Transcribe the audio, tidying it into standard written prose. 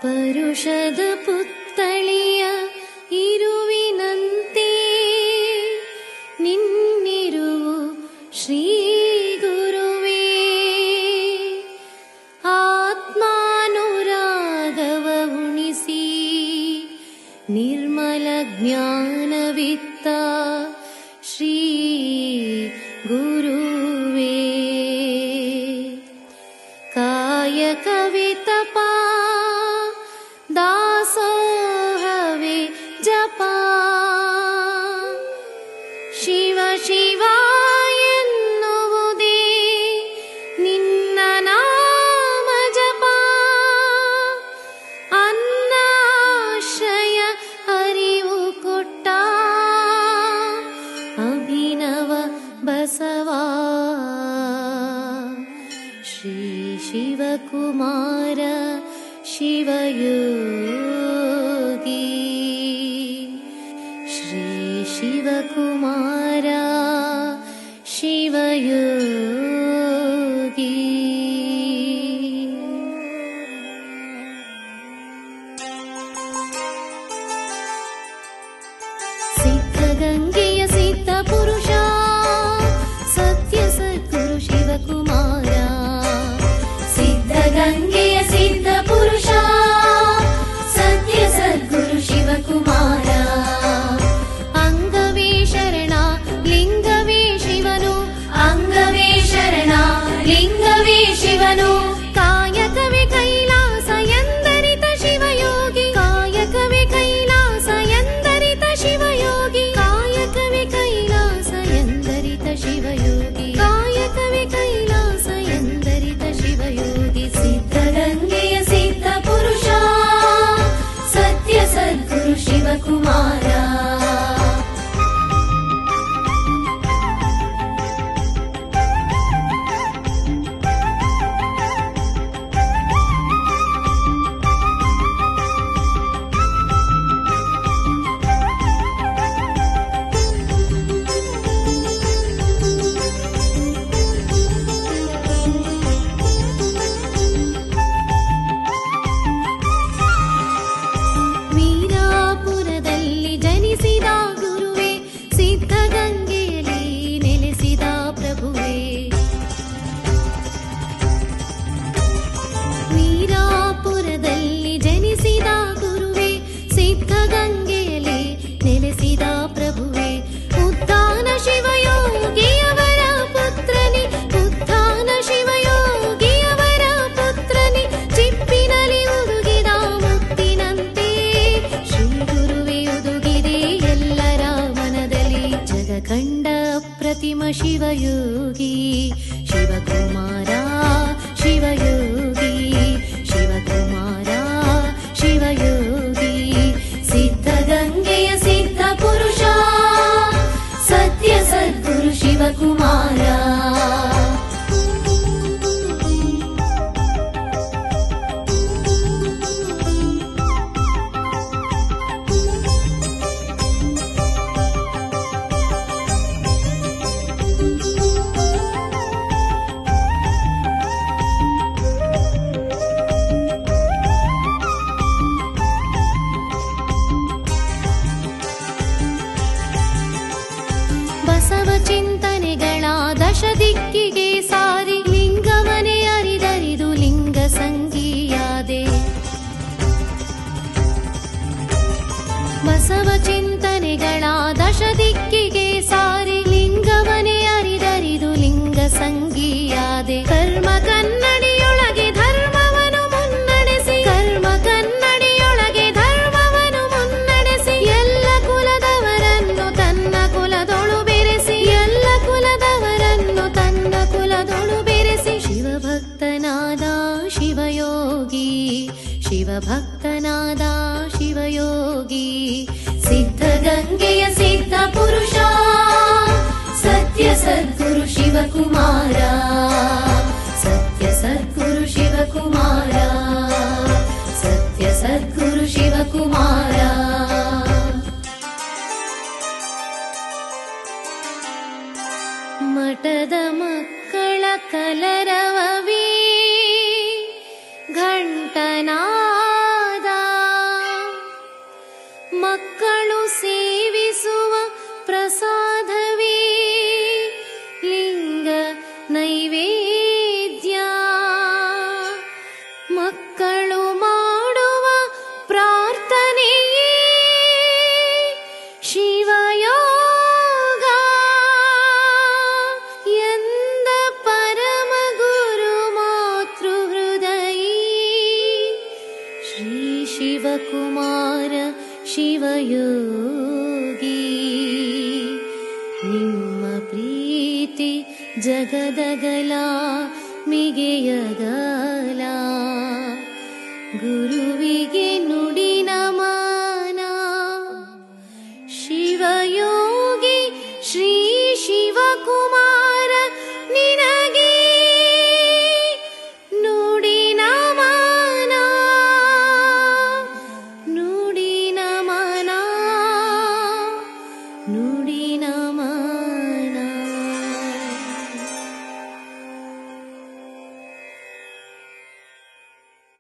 ಪರುಷದ ಪುತ್ತಳಿಯ ಇರುವಿನಂತೆ ನಿನ್ನಿರುವು ಶ್ರೀ ಗುರುವೇ. ಆತ್ಮಾನುರಾಗವ ಉಣಿಸಿ ನಿರ್ಮಲ ಜ್ಞಾನವಿತ್ತ ಶ್ರೀ ಗುರುವೇ. ಕಾಯಕ ವಿತಪಾ ದಾಸೋಹವೇ ಜಪಾ ಶಿವ ಶಿವ ಎನ್ನುವುದೇ ನಿನ್ನ ನಾಮ ಜಪಾ. ಅನ್ನಶ್ರಯ ಅರಿವು ಕೊಟ್ಟ ಅಭಿನವ ಬಸವಾ ಶ್ರೀ ಶಿವಕುಮಾರ ಶಿವಯೋಗಿ. ಶ್ರೀ ಶಿವಕುಮಾರ ಶಿವಯೋಗಿ. ಸಿದ್ಧಗಂಗೆಯ ಸಿದ್ಧ ಪುರುಷ ಸತ್ಯ ಸದ್ಗುರು ಶಿವಕುಮಾರ. ಸಿದ್ಧಗಂಗೆಯ ಸಿದ್ಧ ಪುರುಷ ಸತ್ಯ ಸದ್ಗುರು ಶಿವಕುಮಾರ. ಅಂಗವೇ ಶರಣ ಲಿಂಗವೇ ಶಿವನು, ಅಂಗವೇ ಶರಣ ಲಿಂಗವೇ ಶಿವನು. ಕಾಯಕವೇ ಕೈಲಾಸ ಎಂದರಿತ ಶಿವಯೋಗಿ, ಕಾಯಕವೇ ಕೈಲಾಸ ಎಂದರಿತ ಶಿವಯೋಗಿ. ಕಾಯಕವೇ ಕೈಲಾಸ ಎಂದರಿತ ಶಿವಯೋಗಿ, ಕಾಯಕವೇ ಕೈಲಾಸ ಎಂದರಿತ ಶಿವಯೋಗಿ. ಸಿದ್ಧಗಂಗೆಯ ಸಿದ್ಧ ಪುರುಷ ಸತ್ಯ ಸದ್ಗುರು ಶಿವಕುಮಾರ. ವೀರಾಪುರದಲ್ಲಿ ಜನಿಸಿದ ಗುರುವೇ, ಸಿದ್ಧಗಂಗೆಯಲ್ಲಿ ನೆಲೆಸಿದ ಪ್ರಭುವೇ. ವೀರಾಪುರದಲ್ಲಿ ಜನಿಸಿದ ಗುರುವೇ, ಸಿದ್ಧಗಂಗೆಯಲ್ಲಿ ನೆಲೆಸಿದ ಪ್ರಭುವೇ. ಉದ್ದಾನ ಶಿವಯೋಗಿಯವರ ಪುತ್ರನೇ, ಉದ್ದಾನ ಶಿವಯೋಗಿಯವರ ಪುತ್ರನೇ. ಚಿಪ್ಪಿನಲ್ಲಿ ಉದುಗಿದ ಮುತ್ತಿನಂತೆ ಶ್ರೀ ಗುರುವೇ ಉದುಗಿದೆ ಎಲ್ಲರ ಮನದಲ್ಲಿ. ಜಗ ಕಂಡ ಪ್ರತಿಮ ಶಿವಯೋಗಿ ಶಿವಕುಮಾರ ಶಿವಯೋಗಿ, ಶಿವಕುಮಾರ ಶಿವಯೋಗಿ. ಸಿದ್ಧಗಂಗೆಯ ಸಿದ್ಧ ಪುರುಷ ಸತ್ಯ ಸದ್ಗುರು ಶಿವಕುಮಾರ. ಬಸವ ಚಿಂತನೆಗಳ ದಶ ದಿಕ್ಕಿಗೆ ಸಾರಿ ಲಿಂಗವನೇ ಅರಿದರಿದು ಲಿಂಗ ಸಂಗೀಯಾದೆ. ಬಸವ ಚಿಂತನೆಗಳ ದಶ ದಿಕ್ಕಿಗೆ ಸಾರಿ ಲಿಂಗವನೇ ಅರಿದರಿದು ಲಿಂಗ ಸಂಗೀಯಾದೆ. ಕರ್ಮ ಕನ್ನಡಿಯೊಳಗೆ ಧರ್ಮವನು ಮುನ್ನಡೆಸಿ, ಕರ್ಮ ಕನ್ನಡಿಯೊಳಗೆ ಧರ್ಮವನು ಮುನ್ನಡೆಸಿ. ಎಲ್ಲ ಕುಲದವರನ್ನು ತನ್ನ ಕುಲದೊಳು ಬೆರೆಸಿ, ಎಲ್ಲ ಕುಲದವರನ್ನು ತನ್ನ ಕುಲದೊಳು ಬೆರೆಸಿ. ಶಿವಭಕ್ತನಾದ ಶಿವಯೋಗಿ, ಶಿವಭಕ್ತನಾದ ಶಿವಯೋಗಿ. ಸಿದ್ಧಗಂಗೆಯ ಸಿದ್ಧ ಪುರುಷ ಸತ್ಯ ಸದ್ಗುರು ಶಿವಕುಮಾರ, ಸತ್ಯ ಸದ್ಗುರು ಶಿವಕುಮಾರ, ಸತ್ಯ ಸದ್ಗುರು ಶಿವಕುಮಾರ. ಮಠದ ಮಕ್ಕಳ ಕಲರವವೇ ಘಂಟನಾದವೇ ನೈವೇದ್ಯ. ಮಕ್ಕಳು ಮಾಡುವ ಪ್ರಾರ್ಥನೆಯೇ ಶಿವಯೋಗ ಎಂದ ಪರಮ ಗುರು ಮಾತೃ ಹೃದಯಿ ಶ್ರೀ ಶಿವಕುಮಾರ ಶಿವಯೋಗಿ. ನಿಮ್ಮ ಪ್ರೀತಿ ಜಗದಗಲ ಮಿಗೆಯಗಲ, ಗುರುವಿಗೆ ನುಡಿ ನಮನ. ಶಿವಯೋಗಿ ಶ್ರೀ ಶಿವಕುಮಾರ ನಿನಗೆ ನುಡಿ ನಮನ, ನುಡಿ ನಮನ, ನುಡಿ